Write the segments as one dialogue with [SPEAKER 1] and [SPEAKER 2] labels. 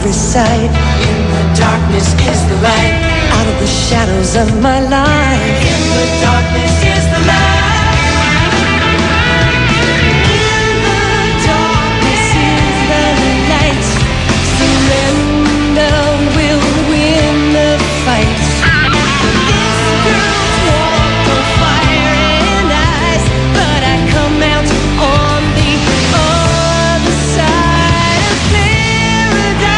[SPEAKER 1] every side.
[SPEAKER 2] In the darkness is the light.
[SPEAKER 1] Out of the shadows of my life.
[SPEAKER 2] In the darkness is the light.
[SPEAKER 1] In the darkness is the light. Surrender will win the fight. This girl's walk on fire and ice, but I come out on the other side of paradise.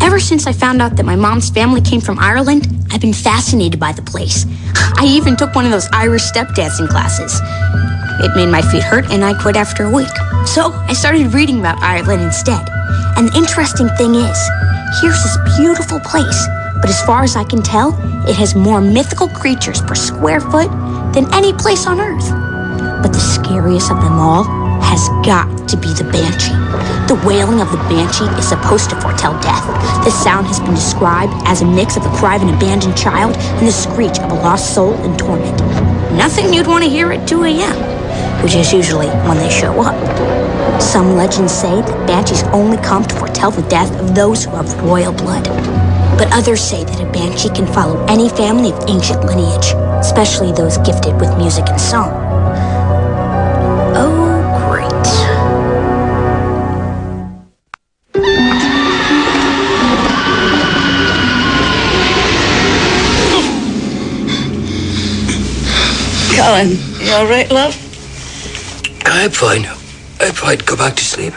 [SPEAKER 3] Ever since I found out that my mom's family came from Ireland, I've been fascinated by the place. I even took one of those Irish step dancing classes. It made my feet hurt and I quit after a week. So I started reading about Ireland instead. And the interesting thing is, here's this beautiful place, but as far as I can tell, it has more mythical creatures per square foot than any place on Earth. But the scariest of them all has got to be the Banshee. The wailing of the Banshee is supposed to foretell death. This sound has been described as a mix of the cry of an abandoned child and the screech of a lost soul in torment. Nothing you'd want to hear at 2 a.m., which is usually when they show up. Some legends say that Banshees only come to foretell the death of those who have royal blood. But others say that a Banshee can follow any family of ancient lineage, especially those gifted with music and song. Oh, great.
[SPEAKER 4] Colin, you all right, love?
[SPEAKER 5] I'm fine. I'm fine. Go back to sleep.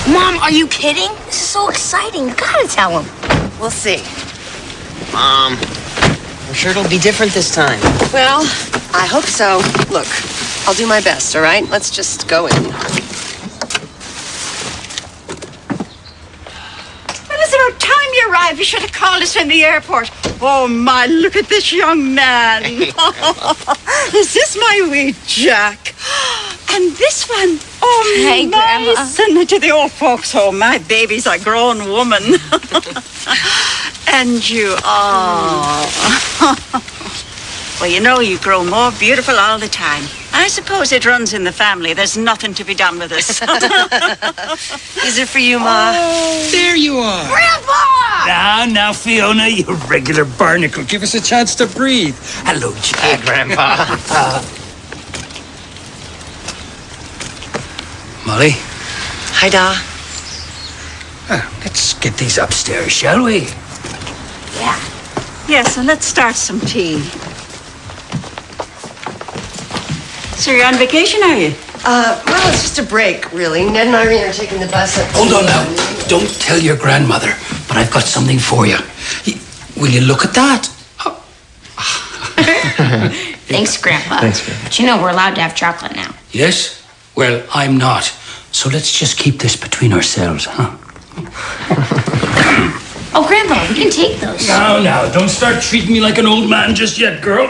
[SPEAKER 3] Mom, are you kidding? This is so exciting. You gotta tell him.
[SPEAKER 4] We'll see.
[SPEAKER 6] I'm sure it'll be different this time.
[SPEAKER 4] Well, I hope so. Look, I'll do my best, all right? Let's just go in.
[SPEAKER 7] Well, it's about time you arrived. You should have called us from the airport. Oh, my, look at this young man. Is this my wee Jack? And this one, oh,
[SPEAKER 3] Hey,
[SPEAKER 7] my,
[SPEAKER 3] Grandma.
[SPEAKER 7] send it to the old folks home. My baby's a grown woman. And you, oh. Well, you know, you grow more beautiful all the time. I suppose it runs in the family. There's nothing to be done with us.
[SPEAKER 4] These are for you, Ma.
[SPEAKER 5] There you are.
[SPEAKER 7] Grandpa!
[SPEAKER 5] Now, Fiona, you regular barnacle. Give us a chance to breathe. Hello, Jack.
[SPEAKER 6] Hey, Grandpa.
[SPEAKER 5] Molly,
[SPEAKER 4] Hi, Da.
[SPEAKER 5] let's get these upstairs, shall we?
[SPEAKER 3] Yeah.
[SPEAKER 7] Yes, and let's start some tea. So you're on vacation, are you?
[SPEAKER 4] Well, it's just a break, really. Ned and Irene are taking the bus up.
[SPEAKER 5] Hold on now. Don't tell your grandmother, but I've got something for you. Will you look at that?
[SPEAKER 3] Thanks, Grandpa.
[SPEAKER 6] Thanks, Grandpa.
[SPEAKER 3] But you know we're allowed to have chocolate now.
[SPEAKER 5] Yes? Well, I'm not. So let's just keep this between ourselves, huh?
[SPEAKER 3] Oh, Grandpa, we can take those.
[SPEAKER 5] Now, don't start treating me like an old man just yet, girl.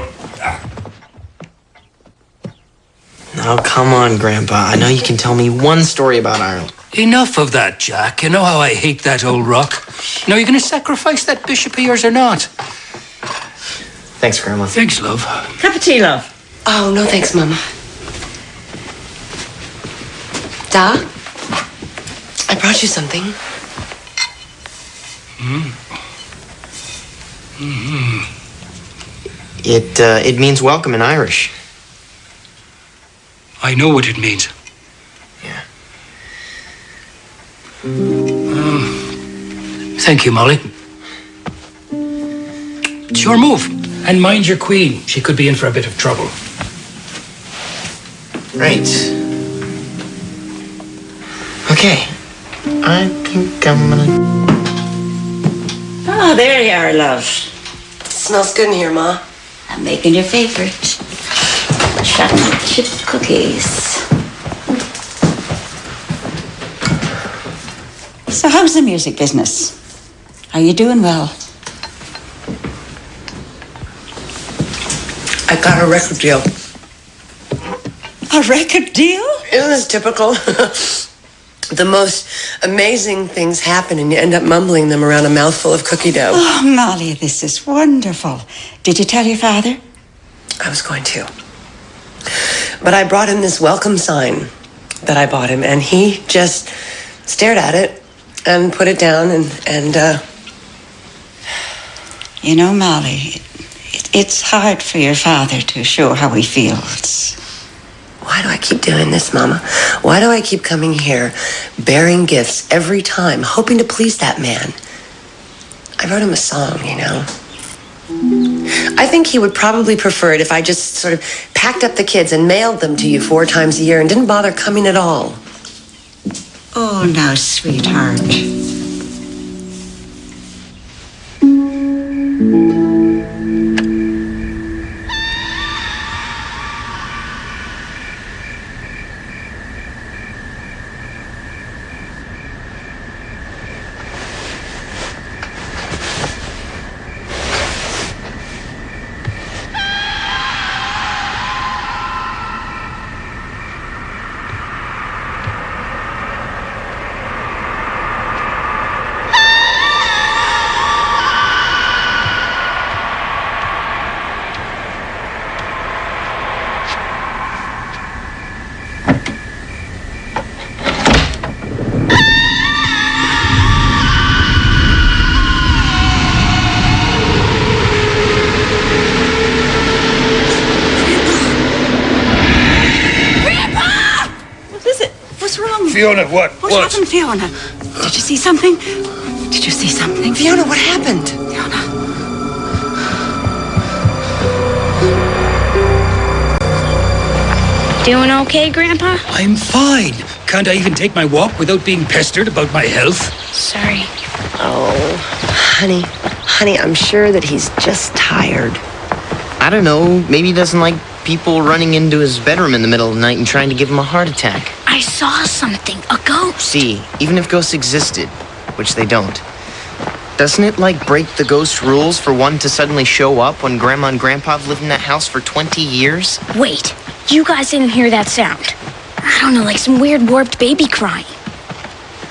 [SPEAKER 6] Oh, come on, Grandpa. I know you can tell me one story about Ireland.
[SPEAKER 5] Enough of that, Jack. You know how I hate that old rock. Now, are you going to sacrifice that bishop of yours or not?
[SPEAKER 6] Thanks, Grandma.
[SPEAKER 5] Thanks, love.
[SPEAKER 7] Cup of tea, love.
[SPEAKER 4] Oh, no thanks, Mama. Da, I brought you something.
[SPEAKER 6] It means welcome in Irish.
[SPEAKER 5] I know what it means.
[SPEAKER 6] Yeah.
[SPEAKER 5] Thank you, Molly. It's your move. And mind your queen. She could be in for a bit of trouble.
[SPEAKER 6] Right. Okay. I think I'm gonna...
[SPEAKER 7] Oh, there you are, love.
[SPEAKER 4] It smells good in here, Ma.
[SPEAKER 7] I'm making your favorite. Chocolate chip cookies. So how's the music business? Are you doing well?
[SPEAKER 4] Got a record deal.
[SPEAKER 7] A record deal?
[SPEAKER 4] Isn't this typical? The most amazing things happen and you end up mumbling them around a mouthful of cookie dough.
[SPEAKER 7] Oh, Molly, this is wonderful. Did you tell your father?
[SPEAKER 4] I was going to. But I brought him this welcome sign that I bought him, and he just stared at it and put it down and
[SPEAKER 7] You know, Molly, it's hard for your father to show how he feels.
[SPEAKER 4] Why do I keep doing this, Mama? Why do I keep coming here, bearing gifts every time, hoping to please that man? I wrote him a song, you know. I think he would probably prefer it if I just sort of packed up the kids and mailed them to you 4 times a year and didn't bother coming at all.
[SPEAKER 7] Oh, now, sweetheart.
[SPEAKER 5] Fiona, what?
[SPEAKER 7] What happened, Fiona? Did you see something? Did you see something?
[SPEAKER 4] Fiona, what happened?
[SPEAKER 7] Fiona.
[SPEAKER 3] Doing okay, Grandpa?
[SPEAKER 5] I'm fine. Can't I even take my walk without being pestered about my health?
[SPEAKER 3] Sorry.
[SPEAKER 4] Oh, honey, I'm sure that he's just tired.
[SPEAKER 6] I don't know. Maybe he doesn't like people running into his bedroom in the middle of the night and trying to give him a heart attack.
[SPEAKER 3] I saw something. A ghost.
[SPEAKER 6] See, even if ghosts existed, which they don't, doesn't it, like, break the ghost rules for one to suddenly show up when Grandma and Grandpa have lived in that house for 20 years?
[SPEAKER 3] Wait, you guys didn't hear that sound? I don't know, like some weird warped baby crying.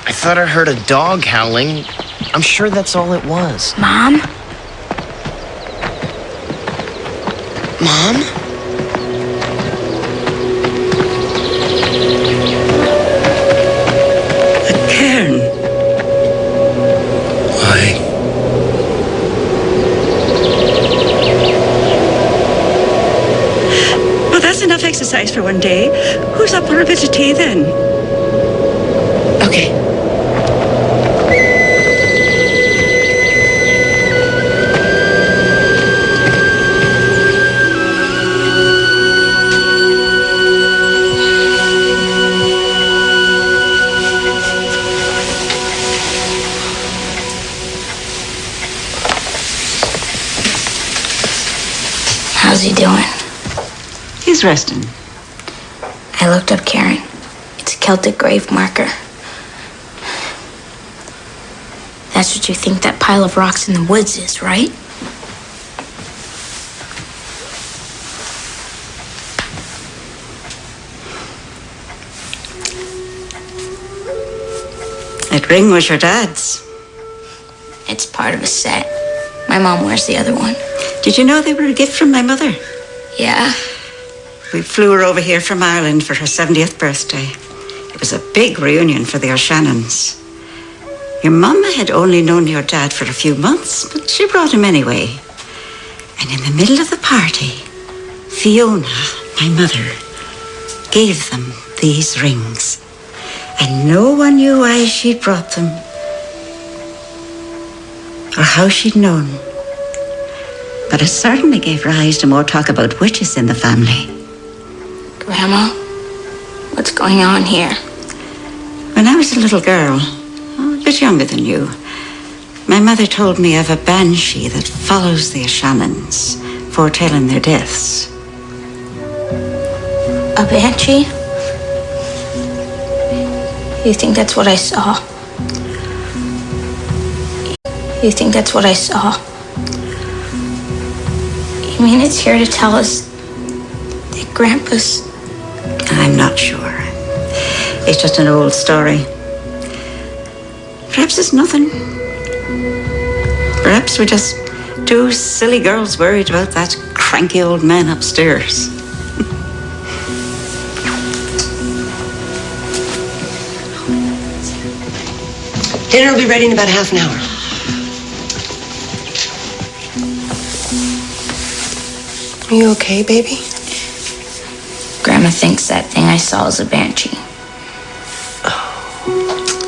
[SPEAKER 6] I thought I heard a dog howling. I'm sure that's all it was.
[SPEAKER 3] Mom?
[SPEAKER 4] Mom?
[SPEAKER 7] Karen.
[SPEAKER 5] Why?
[SPEAKER 7] Well, that's enough exercise for one day. Who's up for a bit of tea then?
[SPEAKER 4] Okay.
[SPEAKER 3] How's he doing?
[SPEAKER 7] He's resting.
[SPEAKER 3] I looked up Karen. It's a Celtic grave marker. That's what you think that pile of rocks in the woods is, right?
[SPEAKER 7] That ring was your dad's.
[SPEAKER 3] It's part of a set. My mom wears the other one.
[SPEAKER 7] Did you know they were a gift from my mother?
[SPEAKER 3] Yeah?
[SPEAKER 7] We flew her over here from Ireland for her 70th birthday. It was a big reunion for the O'Shannons. Your mama had only known your dad for a few months, but she brought him anyway. And in the middle of the party, Fiona, my mother, gave them these rings. And no one knew why she'd brought them or how she'd known. But it certainly gave rise to more talk about witches in the family.
[SPEAKER 3] Grandma, what's going on here?
[SPEAKER 7] When I was a little girl, a bit younger than you, my mother told me of a banshee that follows the O'Shannons, foretelling their deaths.
[SPEAKER 3] A banshee? You think that's what I saw? You think that's what I saw? You mean it's here to tell us Grandpa's?
[SPEAKER 7] I'm not sure. It's just an old story. Perhaps it's nothing. Perhaps we're just two silly girls worried about that cranky old man upstairs.
[SPEAKER 4] Dinner will be ready in about half an hour. Are you okay, baby?
[SPEAKER 3] Grandma thinks that thing I saw is a banshee.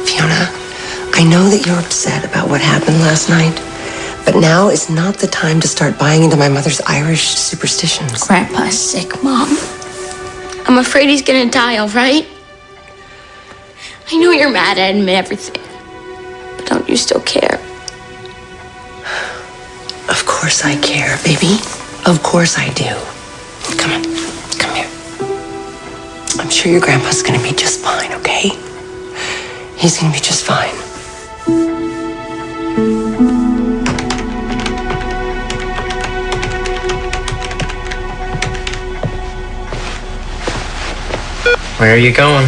[SPEAKER 4] Fiona, I know that you're upset about what happened last night, but now is not the time to start buying into my mother's Irish superstitions.
[SPEAKER 3] Grandpa's sick, Mom. I'm afraid he's gonna die, all right? I know you're mad at him and everything, but don't you still care?
[SPEAKER 4] Of course I care, baby. Of course I do. Come on, come here. I'm sure your grandpa's gonna be just fine, okay? He's gonna be just fine.
[SPEAKER 6] Where are you going?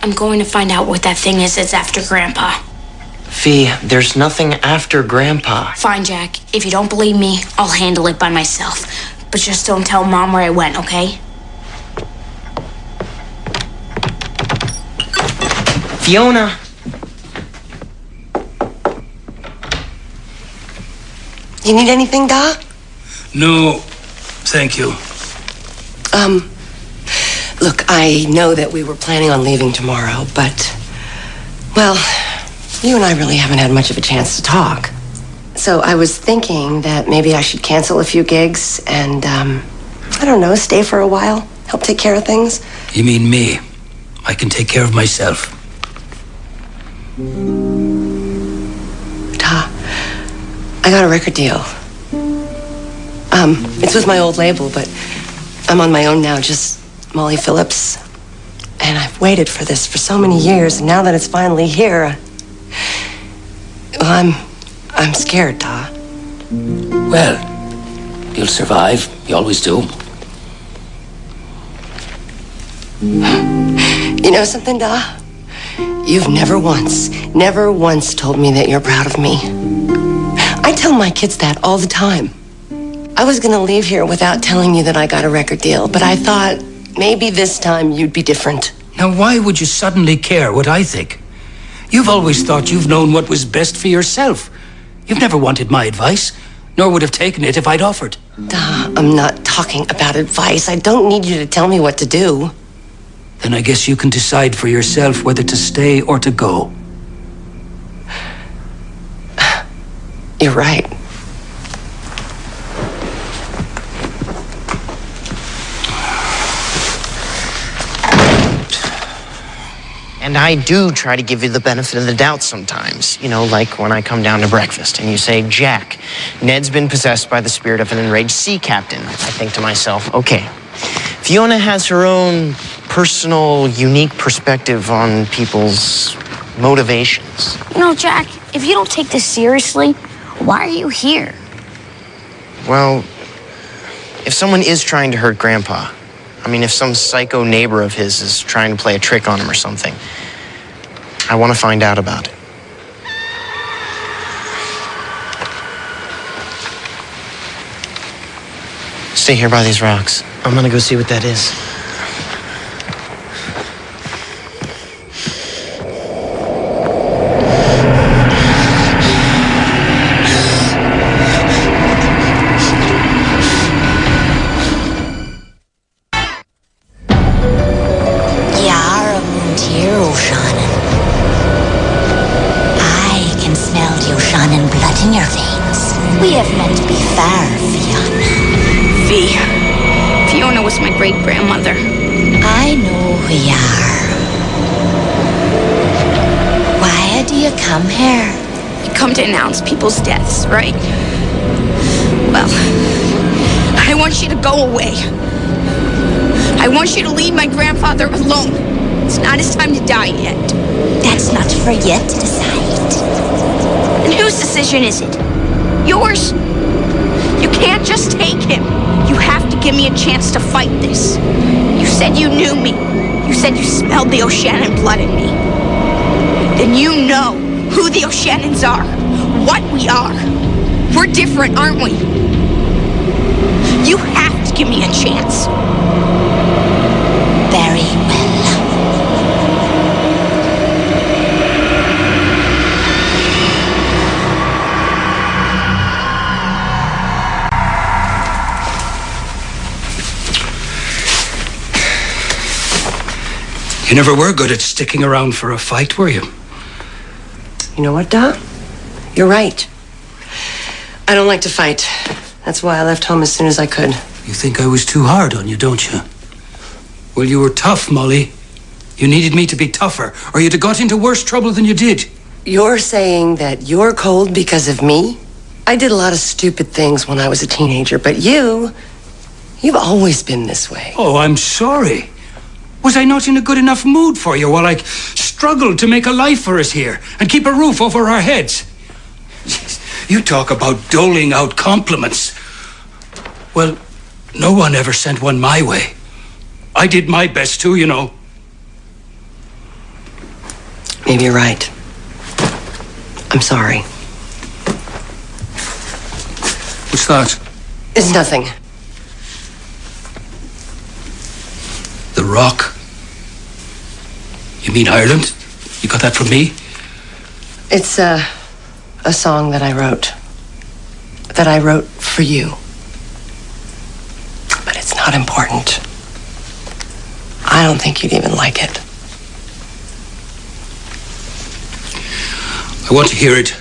[SPEAKER 3] I'm going to find out what that thing is that's after Grandpa.
[SPEAKER 6] Fee, there's nothing after Grandpa.
[SPEAKER 3] Fine, Jack. If you don't believe me, I'll handle it by myself. But just don't tell Mom where I went, okay?
[SPEAKER 6] Fiona!
[SPEAKER 4] You need anything, Da?
[SPEAKER 5] No, thank you.
[SPEAKER 4] Look, I know that we were planning on leaving tomorrow, but, well, you and I really haven't had much of a chance to talk. So I was thinking that maybe I should cancel a few gigs and, I don't know, stay for a while, help take care of things.
[SPEAKER 5] You mean me? I can take care of myself.
[SPEAKER 4] Ta, I got a record deal. It's with my old label, but I'm on my own now, just Molly Phillips. And I've waited for this for so many years, and now that it's finally here, well, I'm scared, Ta.
[SPEAKER 5] Well, you'll survive. You always do.
[SPEAKER 4] You know something, Da? You've never once told me that you're proud of me. I tell my kids that all the time. I was gonna leave here without telling you that I got a record deal, but I thought maybe this time you'd be different.
[SPEAKER 5] Now, why would you suddenly care what I think? You've always thought you've known what was best for yourself. You've never wanted my advice, nor would have taken it if I'd offered.
[SPEAKER 4] Da, I'm not talking about advice. I don't need you to tell me what to do.
[SPEAKER 5] Then I guess you can decide for yourself whether to stay or to go.
[SPEAKER 4] You're right.
[SPEAKER 6] And I do try to give you the benefit of the doubt sometimes. You know, like when I come down to breakfast and you say, Jack, Ned's been possessed by the spirit of an enraged sea captain. I think to myself, okay, Fiona has her own personal, unique perspective on people's motivations.
[SPEAKER 3] You know, Jack, if you don't take this seriously, why are you here?
[SPEAKER 6] Well, if someone is trying to hurt Grandpa, I mean, if some psycho neighbor of his is trying to play a trick on him or something, I want to find out about it. Stay here by these rocks. I'm gonna go see what that is.
[SPEAKER 3] We have met before, Fiona. Fiona was my great-grandmother.
[SPEAKER 8] I know who you are. Why do you come here?
[SPEAKER 3] You come to announce people's deaths, right? Well, I want you to go away. I want you to leave my grandfather alone. It's not his time to die yet.
[SPEAKER 8] That's not for you to decide.
[SPEAKER 3] And whose decision is it? Yours? You can't just take him. You have to give me a chance to fight this. You said you knew me. You said you smelled the O'Shannon blood in me. Then you know who the O'Shannons are, what we are. We're different, aren't we? You have to give me a chance.
[SPEAKER 8] Very well.
[SPEAKER 5] You never were good at sticking around for a fight, were you?
[SPEAKER 4] You know what, Doc? You're right. I don't like to fight. That's why I left home as soon as I could.
[SPEAKER 5] You think I was too hard on you, don't you? Well, you were tough, Molly. You needed me to be tougher, or you'd have got into worse trouble than you did.
[SPEAKER 4] You're saying that you're cold because of me? I did a lot of stupid things when I was a teenager, but you've always been this way.
[SPEAKER 5] Oh, I'm sorry. Was I not in a good enough mood for you while I struggled to make a life for us here and keep a roof over our heads? Jeez, you talk about doling out compliments. Well, no one ever sent one my way. I did my best too, you know.
[SPEAKER 4] Maybe you're right. I'm sorry.
[SPEAKER 5] What's that?
[SPEAKER 4] It's nothing.
[SPEAKER 5] The Rock? You mean Ireland? You got that from me?
[SPEAKER 4] It's a song that I wrote. That I wrote for you. But it's not important. I don't think you'd even like it.
[SPEAKER 5] I want to hear it.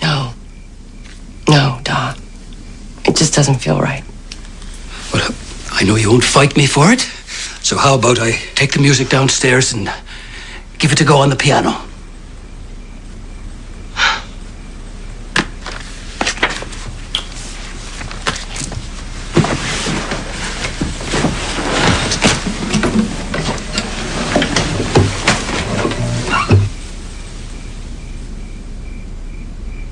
[SPEAKER 4] No, Dot. It just doesn't feel right.
[SPEAKER 5] Well, I know you won't fight me for it. So how about I take the music downstairs and give it a go on the piano?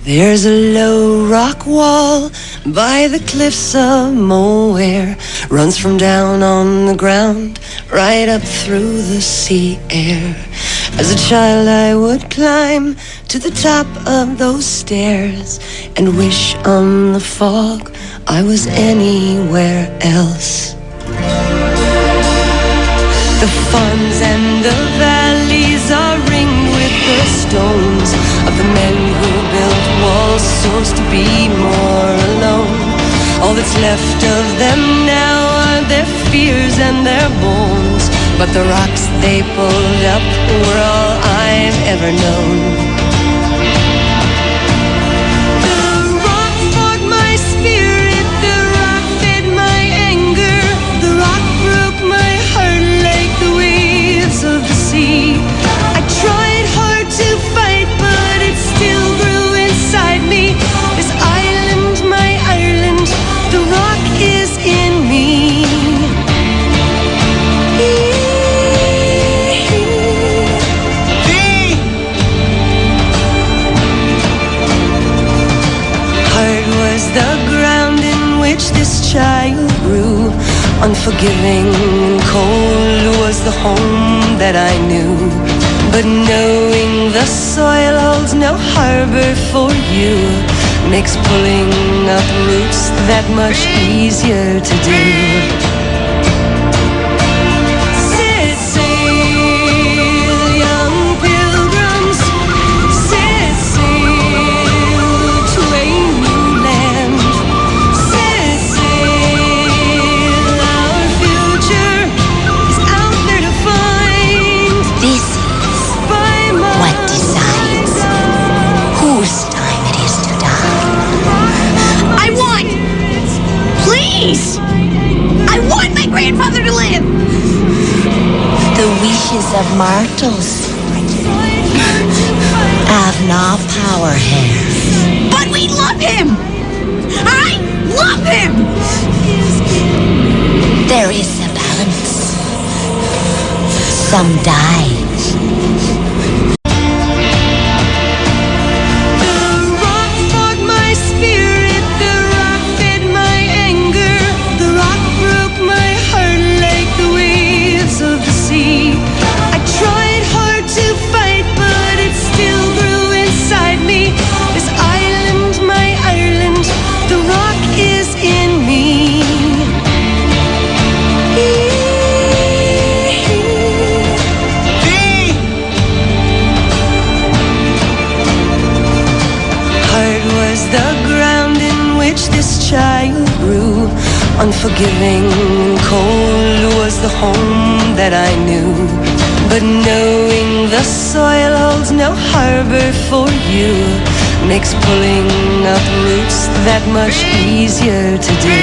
[SPEAKER 4] There's a low rock wall by the cliffs of Moher, runs from down on the ground right up through the sea air. As a child I would climb to the top of those stairs and wish on the fog I was anywhere else. The farms and the valleys are ringed with the stones of the men who built walls so as to be more alone. All that's left of them now are their fears and their bones, but the rocks they pulled up were all I've ever known. Child grew, unforgiving and cold was the home that I knew. But knowing the soil holds no harbor for you makes pulling up roots that much easier to do.
[SPEAKER 3] Grandfather to live.
[SPEAKER 8] The wishes of mortals have no power here.
[SPEAKER 3] But we love him. I love him.
[SPEAKER 8] There is a balance. Some die.
[SPEAKER 1] The rock fought my spirit, the rock fed my which this child grew. Unforgiving, cold was the home that I knew. But knowing the soil holds no harbor for you makes pulling up roots that much easier to do.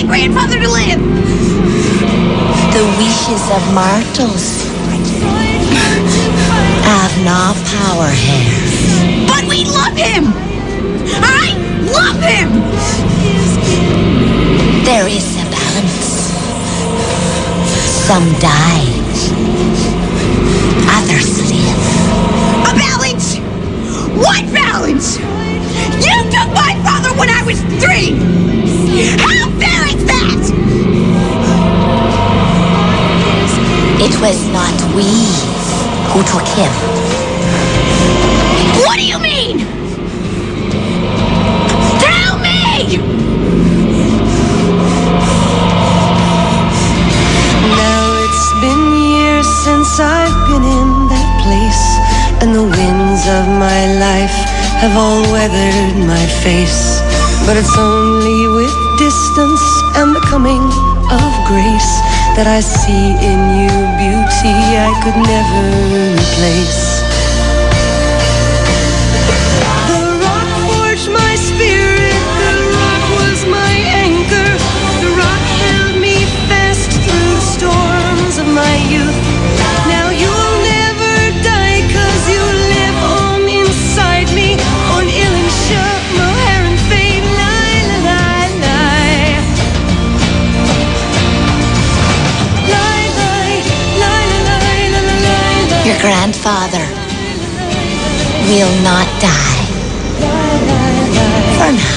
[SPEAKER 3] Grandfather to live.
[SPEAKER 8] The wishes of mortals have no power here.
[SPEAKER 3] But we love him. I love him.
[SPEAKER 8] There is a balance. Some die. Others live.
[SPEAKER 3] A balance? What balance? You took my father when I was 3. How fair is that?
[SPEAKER 8] It was not we who took him.
[SPEAKER 3] What do you mean? Tell me!
[SPEAKER 1] Now it's been years since I've been in that place, and the winds of my life have all weathered my face. But it's only with distance and the coming of grace that I see in you beauty I could never replace. The rock forged my spirit, the rock was my anchor, the rock held me fast through the storms of my youth. Now you'll never die 'cause you live on inside me, on Illingsha, Moher and Fade.
[SPEAKER 8] Your grandfather will not die. For now.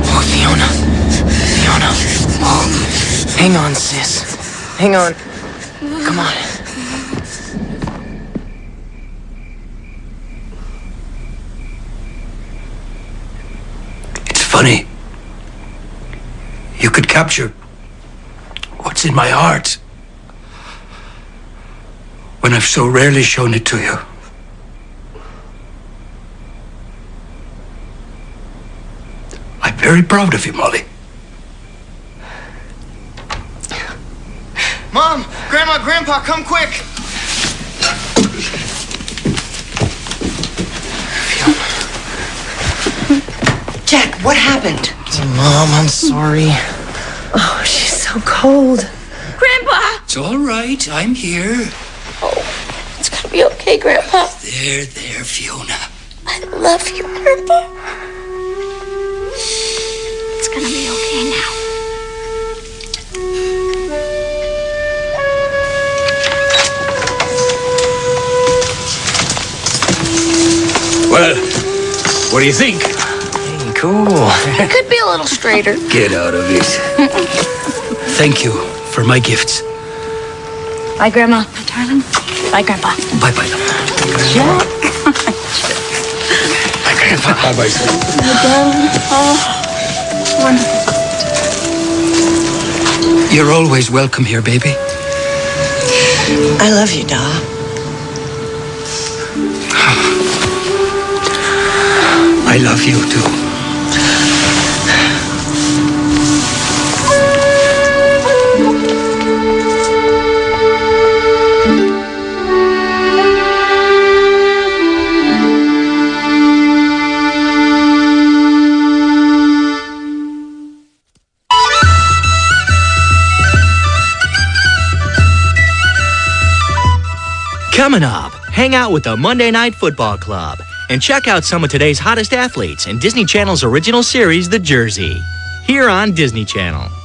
[SPEAKER 6] Oh, Fiona. Fiona. Oh, hang on, sis. Hang on. Come on.
[SPEAKER 5] Funny. You could capture what's in my heart when I've so rarely shown it to you. I'm very proud of you, Molly.
[SPEAKER 6] Mom! Grandma! Grandpa! Come quick!
[SPEAKER 4] Jack, what happened?
[SPEAKER 6] Mom, I'm sorry.
[SPEAKER 4] Oh, she's so cold.
[SPEAKER 3] Grandpa!
[SPEAKER 5] It's all right. I'm here.
[SPEAKER 3] Oh, it's gonna be okay, Grandpa.
[SPEAKER 5] There, Fiona.
[SPEAKER 3] I love you, Grandpa. It's gonna be okay now.
[SPEAKER 5] Well, what do you think?
[SPEAKER 6] Cool.
[SPEAKER 3] It could be a little straighter.
[SPEAKER 5] Get out of it. Thank you for my gifts.
[SPEAKER 3] Bye, Grandma. Bye, darling. Bye, Grandpa.
[SPEAKER 5] Bye-bye.
[SPEAKER 3] Jack.
[SPEAKER 5] Bye, Grandpa. Bye-bye, son.
[SPEAKER 3] Oh, wonderful.
[SPEAKER 5] You're always welcome here, baby.
[SPEAKER 4] I love you, Da.
[SPEAKER 5] I love you, too.
[SPEAKER 9] Coming up, hang out with the Monday Night Football Club and check out some of today's hottest athletes in Disney Channel's original series, The Jersey. here on Disney Channel.